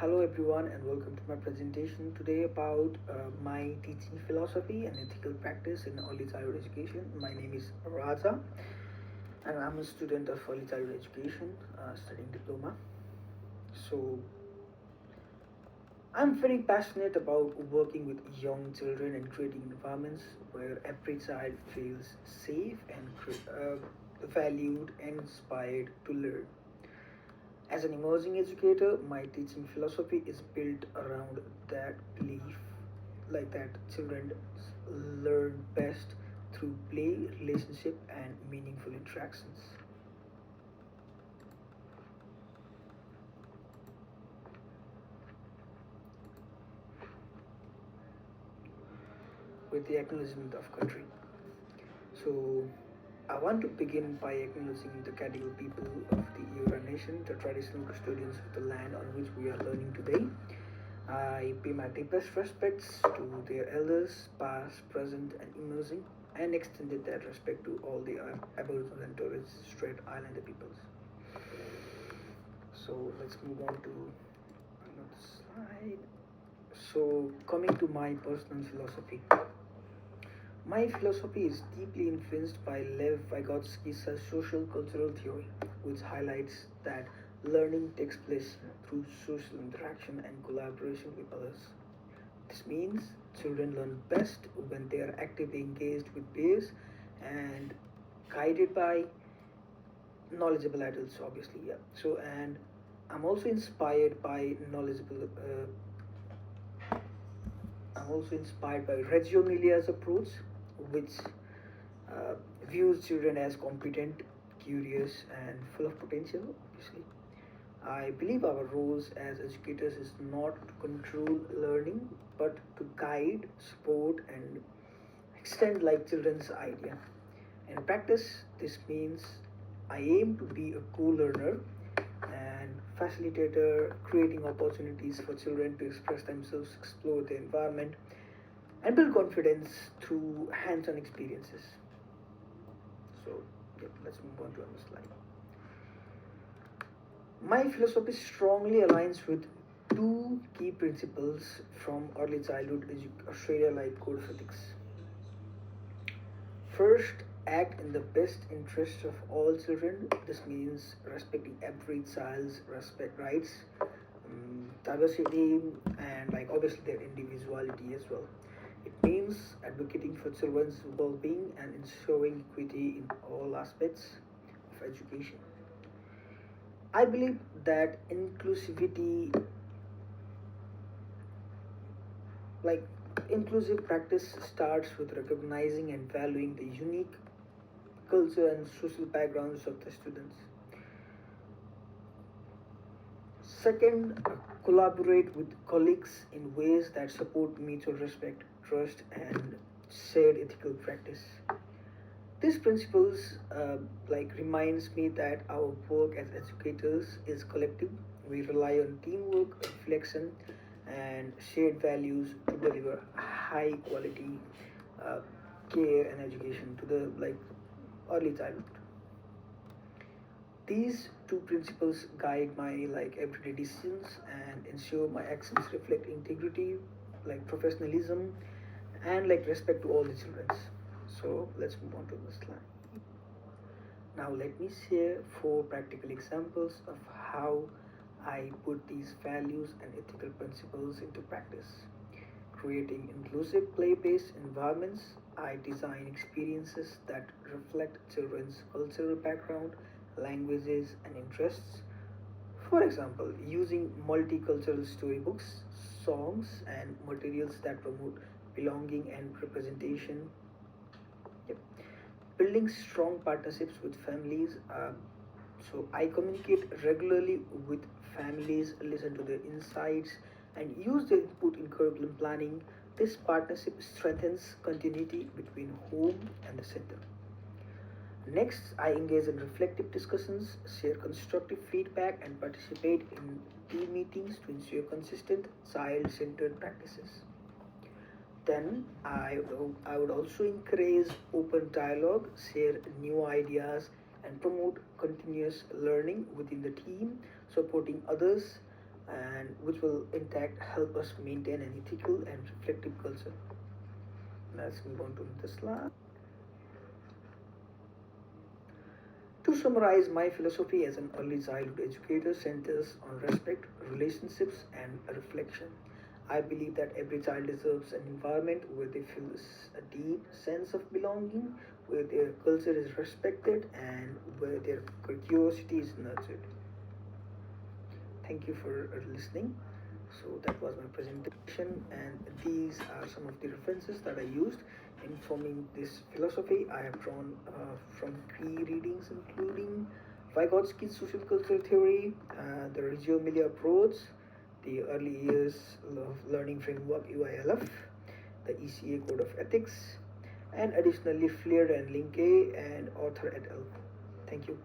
Hello everyone and welcome to my presentation today about my teaching philosophy and ethical practice in early childhood education. My name is Raja and I'm a student of early childhood education studying diploma. So I'm very passionate about working with young children and creating environments where every child feels safe and valued and inspired to learn. As an emerging educator, my teaching philosophy is built around that belief, like that children learn best through play, relationship, and meaningful interactions. With the acknowledgement of country. So, I want to begin by acknowledging the Gadigal people of the Eora Nation, the traditional custodians of the land on which we are learning today. I pay my deepest respects to their elders, past, present, and emerging, and extended that respect to all the Aboriginal and Torres Strait Islander peoples. So let's move on to another slide. So coming to my personal philosophy. My philosophy is deeply influenced by Lev Vygotsky's social cultural theory, which highlights that learning takes place through social interaction and collaboration with others. This means children learn best when they are actively engaged with peers and guided by knowledgeable adults, obviously. Yeah. So, and I'm also inspired by knowledgeable. I'm also inspired by Reggio Emilia's approach, which uh, views children as competent, curious, and full of potential. Obviously, I believe our roles as educators is not to control learning, but to guide, support, and extend like children's idea. In practice, this means I aim to be a co-learner and facilitator, creating opportunities for children to express themselves, explore the environment, and build confidence through hands-on experiences. So, yeah, let's move on to another slide. My philosophy strongly aligns with two key principles from early childhood Australia like code of ethics. First, act in the best interest of all children. This means respecting every child's respect rights, diversity, and like obviously their individuality as well. It means advocating for children's well-being and ensuring equity in all aspects of education. I believe that inclusivity, like inclusive practice, starts with recognizing and valuing the unique culture and social backgrounds of the students. Second, collaborate with colleagues in ways that support mutual respect, trust, and shared ethical practice. These principles reminds me that our work as educators is collective. We rely on teamwork, reflection, and shared values to deliver high quality uh, care and education to the early childhood. These two principles guide my everyday decisions and ensure my actions reflect integrity, like professionalism, and like respect to all the children. So let's move on to the slide. Now let me share four practical examples of how I put these values and ethical principles into practice. Creating inclusive play-based environments, I design experiences that reflect children's cultural background, languages, and interests. For example, using multicultural storybooks, songs, and materials that promote belonging and representation. Yep. Building strong partnerships with families. So I communicate regularly with families, listen to their insights, and use their input in curriculum planning. This partnership strengthens continuity between home and the center. Next, I engage in reflective discussions, share constructive feedback, and participate in team meetings to ensure consistent child centered practices. Then I would also encourage open dialogue, share new ideas, and promote continuous learning within the team, supporting others and which will intact help us maintain an ethical and reflective culture. Let's move on to the slide. To summarize, my philosophy as an early childhood educator centers on respect, relationships, and reflection. I believe that every child deserves an environment where they feel a deep sense of belonging, where their culture is respected, and where their curiosity is nurtured. Thank you for listening. So that was my presentation, and these are some of the references that I used in forming this philosophy. I have drawn from key readings, including Vygotsky's social culture theory, the Reggio Emilia approach, the early years of learning framework UILF, the ECA code of ethics, and additionally Flair and Linke and author et al. Thank you.